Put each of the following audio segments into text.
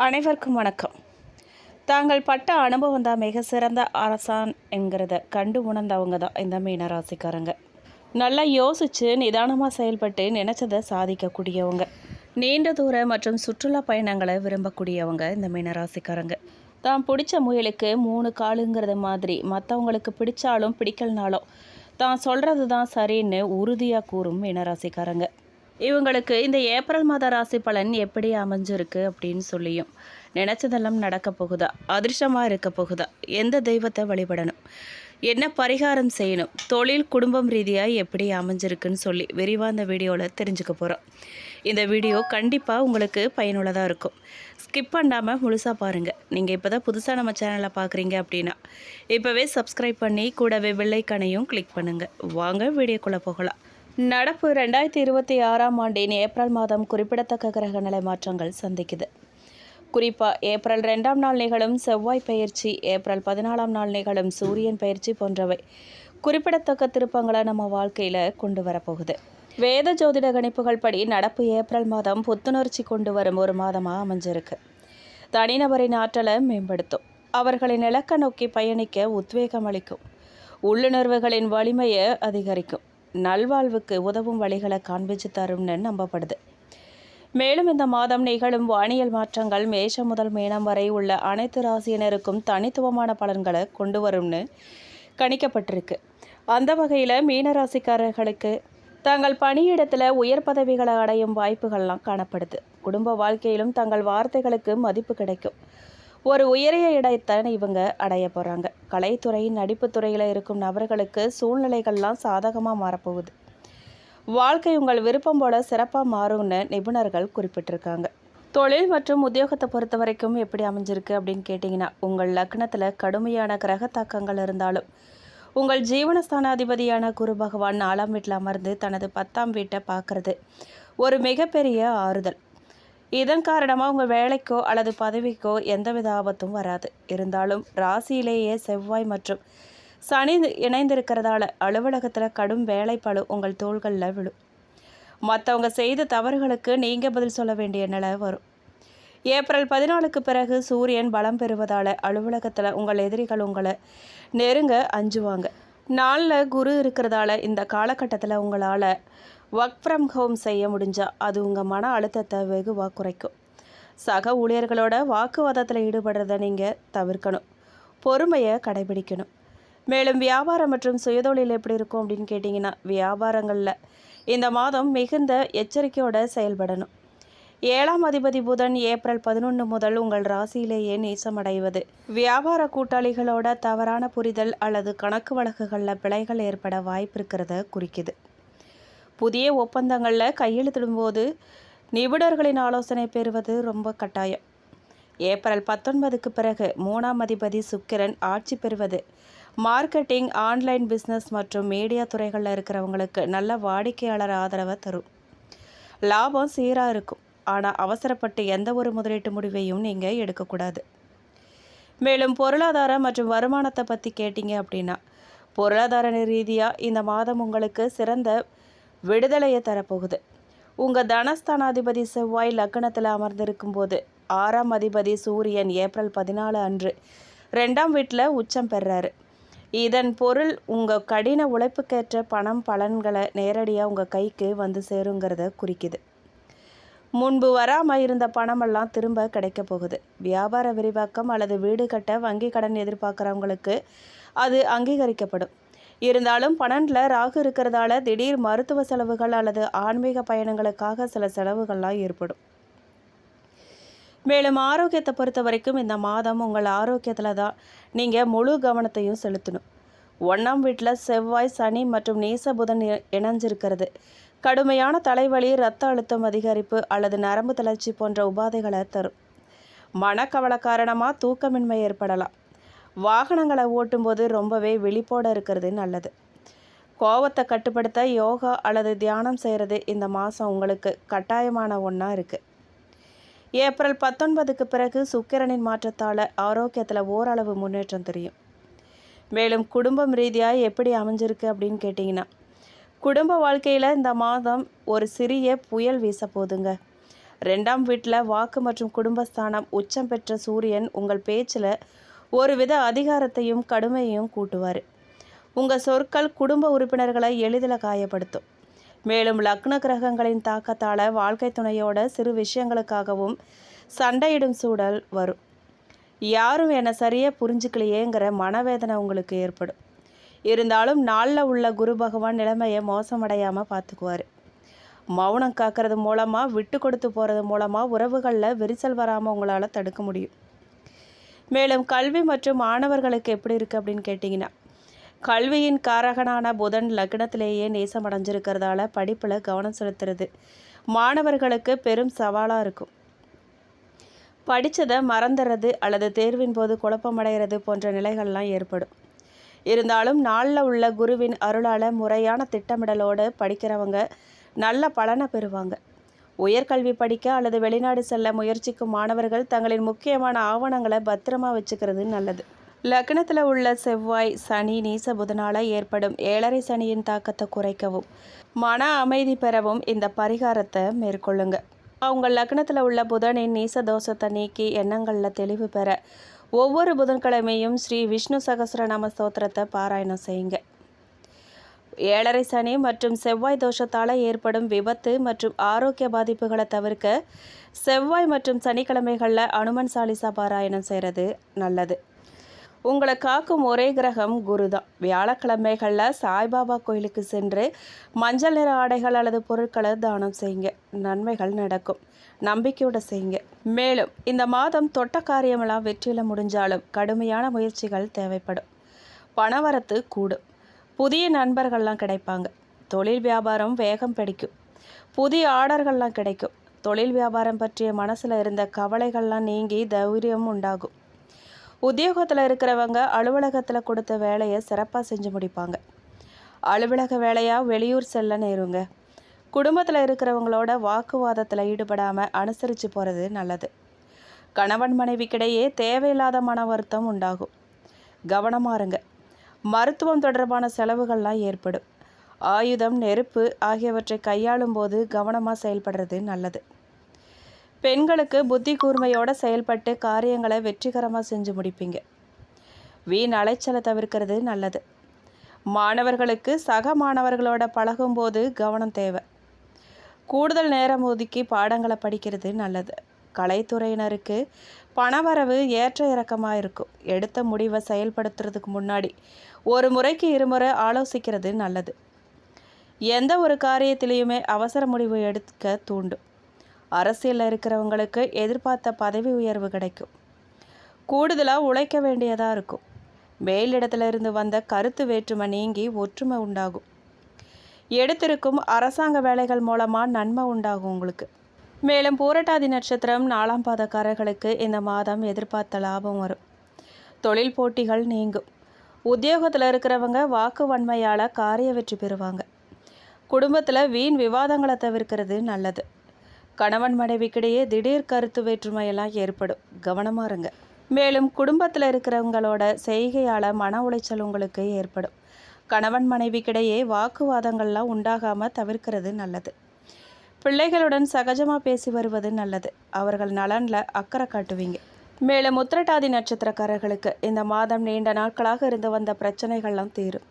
அனைவருக்கும் வணக்கம். தாங்கள் பட்ட அனுபவம் தான் மிக சிறந்த அரசான் என்கிறத கண்டு உணர்ந்தவங்க தான் இந்த மீனராசிக்காரங்க. நல்லா யோசித்து நிதானமாக செயல்பட்டு நினச்சதை சாதிக்கக்கூடியவங்க. நீண்ட தூர மற்றும் சுற்றுலா பயணங்களை விரும்பக்கூடியவங்க இந்த மீனராசிக்காரங்க. தான் பிடிச்ச முயலுக்கு 3 காலுங்கிறது மாதிரி மற்றவங்களுக்கு பிடிச்சாலும் பிடிக்கலனாலும் தான் சொல்கிறது தான் சரின்னு உறுதியாக கூறும் மீனராசிக்காரங்க. இவங்களுக்கு இந்த ஏப்ரல் மாத ராசி பலன் எப்படி அமைஞ்சிருக்கு அப்படின்னு சொல்லியும், நினச்சதெல்லாம் நடக்க போகுதா, அதிர்ஷ்டமாக இருக்க போகுதா, எந்த தெய்வத்தை வழிபடணும், என்ன பரிகாரம் செய்யணும், தொழில் குடும்பம் ரீதியாக எப்படி அமைஞ்சிருக்குன்னு சொல்லி விரிவாக இந்த வீடியோவில் தெரிஞ்சுக்க போகிறோம். இந்த வீடியோ கண்டிப்பாக உங்களுக்கு பயனுள்ளதாக இருக்கும். ஸ்கிப் பண்ணாமல் முழுசாக பாருங்கள். நீங்கள் இப்போ தான் புதுசாக நம்ம சேனலை பார்க்குறீங்க அப்படின்னா இப்போவே சப்ஸ்கிரைப் பண்ணி கூடவே வெள்ளைக்கணையும் கிளிக் பண்ணுங்கள். வாங்க வீடியோக்குள்ளே போகலாம். நடப்பு 2026ஆம் ஆண்டின் ஏப்ரல் மாதம் குறிப்பிடத்தக்க கிரகநிலை மாற்றங்கள் சந்திக்குது. குறிப்பாக ஏப்ரல் 2ஆம் நாள் நிகழும் செவ்வாய் பயிற்சி, ஏப்ரல் 14ஆம் நாள் நிகழும் சூரியன் பயிற்சி போன்றவை குறிப்பிடத்தக்க திருப்பங்களை நம்ம வாழ்க்கையில் கொண்டு வரப்போகுது. வேத ஜோதிட கணிப்புகள் படி நடப்பு ஏப்ரல் மாதம் புத்துணர்ச்சி கொண்டு வரும் ஒரு மாதமாக அமைஞ்சிருக்கு. தனிநபரின் ஆற்றலை மேம்படுத்தும், அவர்களின் இலக்கை நோக்கி பயணிக்க உத்வேகம் அளிக்கும், உள்ளுணர்வுகளின் வலிமையை அதிகரிக்கும், நல்வாழ்வுக்கு உதவும் வழிகளை காண்பிச்சு தரும்னு நம்பப்படுது. மேலும் இந்த மாதம் நிகழும் வானியல் மாற்றங்கள் மேஷம் முதல் மீனம் வரை உள்ள அனைத்து ராசியினருக்கும் தனித்துவமான பலன்களை கொண்டு வரும்னு கணிக்கப்பட்டிருக்கு. அந்த வகையில் மீனராசிக்காரர்களுக்கு தங்கள் பணியிடத்தில் உயர் பதவிகளை அடையும் வாய்ப்புகள்லாம் காணப்படுது. குடும்ப வாழ்க்கையிலும் தங்கள் வார்த்தைகளுக்கு மதிப்பு கிடைக்கும். ஒரு உயரிய இடத்தை இவங்க அடைய போகிறாங்க. கலைத்துறை, நடிப்பு துறையில் இருக்கும் நபர்களுக்கு சூழ்நிலைகள்லாம் சாதகமாக மாறப்போகுது. வாழ்க்கை உங்கள் விருப்பம் போல சிறப்பாக மாறும்னு நிபுணர்கள் குறிப்பிட்டிருக்காங்க. தொழில் மற்றும் உத்தியோகத்தை பொறுத்த வரைக்கும் எப்படி அமைஞ்சிருக்கு அப்படின்னு கேட்டிங்கன்னா, உங்கள் லக்னத்தில் கடுமையான கிரக தாக்கங்கள் இருந்தாலும் உங்கள் ஜீவனஸ்தானாதிபதியான குரு பகவான் 4ஆம் வீட்டில் அமர்ந்து தனது 10ஆம் வீட்டை பார்க்கறது ஒரு மிகப்பெரிய ஆறுதல். இதன் காரணமாக உங்கள் வேலைக்கோ அல்லது பதவிக்கோ எந்தவித ஆபத்தும் வராது. இருந்தாலும் ராசியிலேயே செவ்வாய் மற்றும் சனி இணைந்திருக்கிறதால அலுவலகத்தில் கடும் வேலைப்பளு உங்கள் தோள்களில் விழும். மற்றவங்க செய்த தவறுகளுக்கு நீங்கள் பதில் சொல்ல வேண்டிய நிலை வரும். ஏப்ரல் 14க்கு பிறகு சூரியன் பலம் பெறுவதால் அலுவலகத்தில் உங்கள் எதிரிகள் உங்களை நெருங்க அஞ்சுவாங்க. நாளில் குரு இருக்கிறதால இந்த காலகட்டத்தில் உங்களால் ஒர்க் ஃப்ரம் ஹோம் செய்ய முடிஞ்சால் அது உங்கள் மன அழுத்தத்தை வெகுவாக குறைக்கும். சக ஊழியர்களோட வாக்குவாதத்தில் ஈடுபடுறதை நீங்கள் தவிர்க்கணும், பொறுமையை கடைபிடிக்கணும். மேலும் வியாபாரம் மற்றும் சுயதொழில் எப்படி இருக்கும் அப்படின்னு கேட்டிங்கன்னா, வியாபாரங்களில் இந்த மாதம் மிகுந்த எச்சரிக்கையோடு செயல்படணும். 7ஆம் அதிபதி புதன் ஏப்ரல் 11 முதல் உங்கள் ராசியிலேயே நீசமடைவது வியாபார கூட்டாளிகளோட தவறான புரிதல் அல்லது கணக்கு வழக்குகளில் பிழைகள் ஏற்பட வாய்ப்பு இருக்கிறத குறிக்குது. புதிய ஒப்பந்தங்களில் கையெழுத்திடும்போது நிபுணர்களின் ஆலோசனை பெறுவது ரொம்ப கட்டாயம். ஏப்ரல் 19க்கு பிறகு 3ஆம் அதிபதி சுக்கிரன் ஆட்சி பெறுவது மார்க்கெட்டிங், ஆன்லைன் பிஸ்னஸ் மற்றும் மீடியா துறைகளில் இருக்கிறவங்களுக்கு நல்ல வாடிக்கையாளர் ஆதரவை தரும். லாபம் சீராக இருக்கும், ஆனால் அவசரப்பட்டு எந்த ஒரு முதலீட்டு முடிவையும் நீங்கள் எடுக்கக்கூடாது. மேலும் பொருளாதார மற்றும் வருமானத்தை பற்றி கேட்டிங்க அப்படின்னா, பொருளாதார ரீதியாக இந்த மாதம் உங்களுக்கு சிறந்த விடுதலையை தரப்போகுது. உங்கள் தனஸ்தானாதிபதி செவ்வாய் லக்னத்தில் அமர்ந்திருக்கும் போது 6ஆம் அதிபதி சூரியன் ஏப்ரல் 14 அன்று 2ஆம் வீட்டில் உச்சம் பெறாரு. இதன் பொருள் உங்கள் கடின உழைப்புக்கேற்ற பலன்களை நேரடியாக உங்கள் கைக்கு வந்து சேருங்கிறத குறிக்குது. முன்பு வராமல் இருந்த பணமெல்லாம் திரும்ப கிடைக்க போகுது. வியாபார விரிவாக்கம் அல்லது வீடு கட்ட வங்கி கடன் எதிர்பார்க்குறவங்களுக்கு அது அங்கீகரிக்கப்படும். இருந்தாலும் 12ல் ராகு இருக்கிறதால திடீர் மருத்துவ செலவுகள் அல்லது ஆன்மீக பயணங்களுக்காக சில செலவுகள்லாம் ஏற்படும். மேலும் ஆரோக்கியத்தை பொறுத்த வரைக்கும் இந்த மாதம் உங்கள் ஆரோக்கியத்தில் தான் நீங்கள் முழு கவனத்தையும் செலுத்தணும். 1ஆம் வீட்டில் செவ்வாய், சனி மற்றும் நீச புதன் இணைஞ்சிருக்கிறது கடுமையான தலைவலி, இரத்த அழுத்தம் அதிகரிப்பு அல்லது நரம்பு தளர்ச்சி போன்ற உபாதைகளை தரும். மனக்கவலை காரணமாக தூக்கமின்மை ஏற்படலாம். வாகனங்களை ஓட்டும்போது ரொம்பவே விழிப்போடு இருக்கிறது நல்லது. கோபத்தை கட்டுப்படுத்த யோகா அல்லது தியானம் செய்கிறது இந்த மாதம் உங்களுக்கு கட்டாயமான ஒன்றா இருக்குது. ஏப்ரல் 19க்கு பிறகு சுக்கிரனின் மாற்றத்தால் ஆரோக்கியத்தில் ஓரளவு முன்னேற்றம் தெரியும். மேலும் குடும்பம் ரீதியாக எப்படி அமைஞ்சிருக்கு அப்படின்னு கேட்டிங்கன்னா, குடும்ப வாழ்க்கையில் இந்த மாதம் ஒரு சிறிய புயல் வீச போதுங்க. 2ஆம் வீட்டில் வாக்கு மற்றும் குடும்பஸ்தானம் உச்சம் பெற்ற சூரியன் உங்கள் பேச்சில் ஒருவித அதிகாரத்தையும் கடுமையையும் கூட்டுவார். உங்கள் சொற்கள் குடும்ப உறுப்பினர்களை எளிதில் காயப்படுத்தும். மேலும் லக்ன கிரகங்களின் தாக்கத்தால் வாழ்க்கை துணையோட சிறு விஷயங்களுக்காகவும் சண்டையிடும் சூழல் வரும். யாரும் என்னை சரியாக புரிஞ்சுக்கலையேங்கிற மனவேதனை உங்களுக்கு ஏற்படும். இருந்தாலும் நாளில் உள்ள குரு பகவான் நிலைமையை மோசமடையாமல் பார்த்துக்குவார். மௌனம் காக்கிறது மூலமாக, விட்டு கொடுத்து போகிறது மூலமாக உறவுகளில் விரிசல் வராமல் உங்களால் தடுக்க முடியும். மேலும் கல்வி மற்றும் மாணவர்களுக்கு எப்படி இருக்குது அப்படின்னு கேட்டிங்கன்னா, கல்வியின் காரகனான புதன் லக்னத்திலேயே நேசமடைஞ்சிருக்கிறதால படிப்பில் கவனம் செலுத்துறது மாணவர்களுக்கு பெரும் சவாலாக இருக்கும். படித்ததை மறந்துடுறது அல்லது தேர்வின் போது குழப்பமடைகிறது போன்ற நிலைகள்லாம் ஏற்படும். இருந்தாலும் நாளில் உள்ள குருவின் அருளால் முறையான திட்டமிடலோடு படிக்கிறவங்க நல்ல பலனை பெறுவாங்க. உயர்கல்வி படிக்க அல்லது வெளிநாடு செல்ல முயற்சிக்கும் மாணவர்கள் தங்களின் முக்கியமான ஆவணங்களை பத்திரமா வச்சுக்கிறது நல்லது. லக்னத்தில் உள்ள செவ்வாய், சனி, நீச புதனால் ஏற்படும் 7.5 சனியின் தாக்கத்தை குறைக்கவும் மன அமைதி பெறவும் இந்த பரிகாரத்தை மேற்கொள்ளுங்க. உங்கள் லக்னத்தில் உள்ள புதனின் நீச தோஷத்தை நீக்கி எண்ணங்களில் தெளிவு பெற ஒவ்வொரு புதன்கிழமையும் ஸ்ரீ விஷ்ணு சகஸ்ரநாம ஸ்தோத்திரத்தை பாராயணம் செய்யுங்க. 7.5 சனி மற்றும் செவ்வாய் தோஷத்தால் ஏற்படும் விபத்து மற்றும் ஆரோக்கிய பாதிப்புகளை தவிர்க்க செவ்வாய் மற்றும் சனிக்கிழமைகளில் அனுமன் சாலிசா பாராயணம் செய்கிறது நல்லது. உங்களை காக்கும் ஒரே கிரகம் குரு தான். வியாழக்கிழமைகளில் சாய்பாபா கோயிலுக்கு சென்று மஞ்சள் நிற ஆடைகள் அல்லது பொருட்களை தானம் செய்யுங்க. நன்மைகள் நடக்கும். நம்பிக்கையோடு செய்யுங்க. மேலும் இந்த மாதம் தொட்ட காரியமெல்லாம் வெற்றியில் முடிஞ்சாலும் கடுமையான முயற்சிகள் தேவைப்படும். பணவரத்து கூடும். புதிய நண்பர்கள்லாம் கிடைப்பாங்க. தொழில் வியாபாரம் வேகம் பிடிக்கும். புதிய ஆர்டர்கள்லாம் கிடைக்கும். தொழில் வியாபாரம் பற்றிய மனசில் இருந்த கவலைகள்லாம் நீங்கி தைரியம் உண்டாகும். உத்தியோகத்தில் இருக்கிறவங்க அலுவலகத்தில் கொடுத்த வேலையை சிறப்பாக செஞ்சு முடிப்பாங்க. அலுவலக வேலையாக வெளியூர் செல்ல நேருங்க. குடும்பத்தில் இருக்கிறவங்களோட வாக்குவாதத்தில் ஈடுபடாமல் அனுசரித்து போகிறது நல்லது. கணவன் மனைவிக்கிடையே தேவையில்லாத மன வருத்தம் உண்டாகும். கவனமாக இருங்க. மருத்துவம் தொடர்பான செலவுகள்லாம் ஏற்படும். ஆயுதம், நெருப்பு ஆகியவற்றை கையாளும் போது கவனமாக செயல்படுறது நல்லது. பெண்களுக்கு புத்தி கூர்மையோடு செயல்பட்டு காரியங்களை வெற்றிகரமாக செஞ்சு முடிப்பீங்க. வீண் அலைச்சலை தவிர்க்கிறது நல்லது. மாணவர்களுக்கு சக மாணவர்களோட பழகும்போது கவனம் தேவை. கூடுதல் நேரம் ஒதுக்கி பாடங்களை படிக்கிறது நல்லது. கலைத்துறையினருக்கு பணவரவு ஏற்ற இறக்கமாக இருக்கும். எடுத்த முடிவை செயல்படுத்துறதுக்கு முன்னாடி ஒரு முறைக்கு 2 முறை ஆலோசிக்கிறது நல்லது. எந்த ஒரு காரியத்திலையுமே அவசர முடிவு எடுக்க தூண்டும். அரசியலில் இருக்கிறவங்களுக்கு எதிர்பார்த்த பதவி உயர்வு கிடைக்கும். கூடுதலாக உழைக்க வேண்டியதாக இருக்கும். மேலிடத்திலிருந்து வந்த கருத்து வேற்றுமை நீங்கி ஒற்றுமை உண்டாகும். எடுத்திருக்கும் அரசாங்க வேலைகள் மூலமாக நன்மை உண்டாகும் உங்களுக்கு. மேலும் பூரட்டாதி நட்சத்திரம் 4ஆம் பாதக்காரர்களுக்கு இந்த மாதம் எதிர்பார்த்த லாபம் வரும். தொழில் போட்டிகள் நீங்கும். உத்தியோகத்தில் இருக்கிறவங்க வாக்கு வன்மையால் காரிய வெற்றி பெறுவாங்க. குடும்பத்தில் வீண் விவாதங்களை தவிர்க்கிறது நல்லது. கணவன் மனைவிக்கிடையே திடீர் கருத்து வேற்றுமையெல்லாம் ஏற்படும். கவனமாக இருங்க. மேலும் குடும்பத்தில் இருக்கிறவங்களோட செய்கையால் மன உளைச்சல் உங்களுக்கு ஏற்படும். கணவன் மனைவிக்கிடையே வாக்குவாதங்கள்லாம் உண்டாகாமல் தவிர்க்கிறது நல்லது. பிள்ளைகளுடன் சகஜமாக பேசி வருவது நல்லது. அவர்கள் நலனில் அக்கறை காட்டுவீங்க. மேலும் உத்திரட்டாதி நட்சத்திரக்காரர்களுக்கு இந்த மாதம் நீண்ட நாட்களாக இருந்து வந்த பிரச்சனைகள்லாம் தீரும்.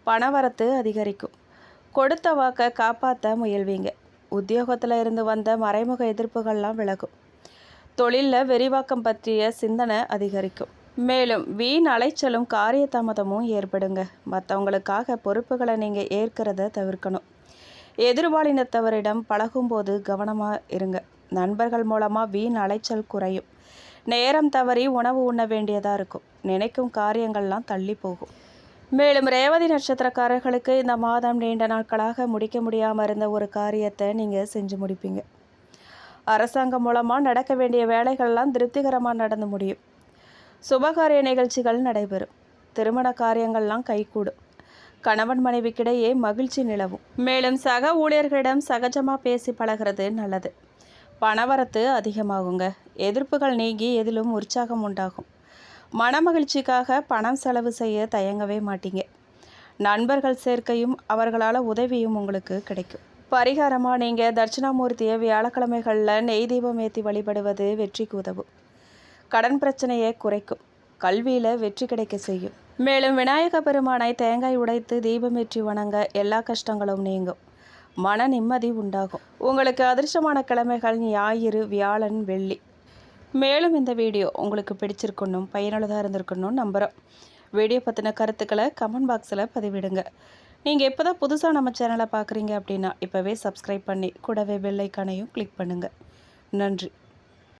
பணவரத்து அதிகரிக்கும். கொடுத்த வாக்கை காப்பாற்ற முயல்வீங்க. உத்தியோகத்தில் இருந்து வந்த மறைமுக எதிர்ப்புகள்லாம் விலகும். தொழிலில் விரிவாக்கம் பற்றிய சிந்தனை அதிகரிக்கும். மேலும் வீண் அலைச்சலும் காரிய தாமதமும் ஏற்படுங்க. மற்றவங்களுக்காக பொறுப்புகளை நீங்கள் ஏற்கிறத தவிர்க்கணும். எதிர்பாலினத்தவரிடம் பழகும்போது கவனமாக இருங்க. நண்பர்கள் மூலமாக வீண் அலைச்சல் குறையும். நேரம் தவறி உணவு உண்ண வேண்டியதாக இருக்கும். நினைக்கும் காரியங்கள்லாம் தள்ளி போகும். மேலும் ரேவதி நட்சத்திரக்காரர்களுக்கு இந்த மாதம் நீண்ட நாட்களாக முடிக்க முடியாமல் இருந்த ஒரு காரியத்தை நீங்கள் செஞ்சு முடிப்பீங்க. அரசாங்கம் மூலமாக நடக்க வேண்டிய வேலைகள்லாம் திருப்திகரமாக நடந்து முடியும். சுபகாரிய நிகழ்ச்சிகள் நடைபெறும். திருமண காரியங்கள்லாம் கைகூடும். கணவன் மனைவிக்கிடையே மகிழ்ச்சி நிலவும். மேலும் சக ஊழியர்களிடம் சகஜமாக பேசி பழகிறது நல்லது. பணவரத்து அதிகமாகுங்க. எதிர்ப்புகள் நீங்கி எதிலும் உற்சாகம் உண்டாகும். மனமகிழ்ச்சிக்காக பணம் செலவு செய்ய தயங்கவே மாட்டீங்க. நண்பர்கள் சேர்க்கையும் அவர்களால் உதவியும் உங்களுக்கு கிடைக்கும். பரிகாரமாக நீங்கள் தட்சிணாமூர்த்தியை வியாழக்கிழமைகளில் நெய் தீபம் ஏற்றி வழிபடுவது வெற்றிக்கு உதவும். கடன் பிரச்சனையை குறைக்கும். கல்வியில் வெற்றி கிடைக்க செய்யும். மேலும் விநாயக பெருமானை தேங்காய் உடைத்து தீபமேற்றி வணங்க எல்லா கஷ்டங்களும் நீங்கும். மன நிம்மதி உண்டாகும். உங்களுக்கு அதிர்ஷ்டமான கிழமைகள் ஞாயிறு, வியாழன், வெள்ளி. மேலும் இந்த வீடியோ உங்களுக்கு பிடிச்சிருக்கணும், பயனுள்ளதாக இருந்திருக்கணும் நம்புகிறோம். வீடியோ பற்றின கருத்துக்களை கமெண்ட் பாக்ஸில் பதிவிடுங்க. நீங்கள் இப்போ தான் புதுசாக நம்ம சேனலை பார்க்குறீங்க அப்படின்னா இப்போவே சப்ஸ்கிரைப் பண்ணி கூடவே பெல் ஐக்கானையும் கிளிக் பண்ணுங்கள். நன்றி.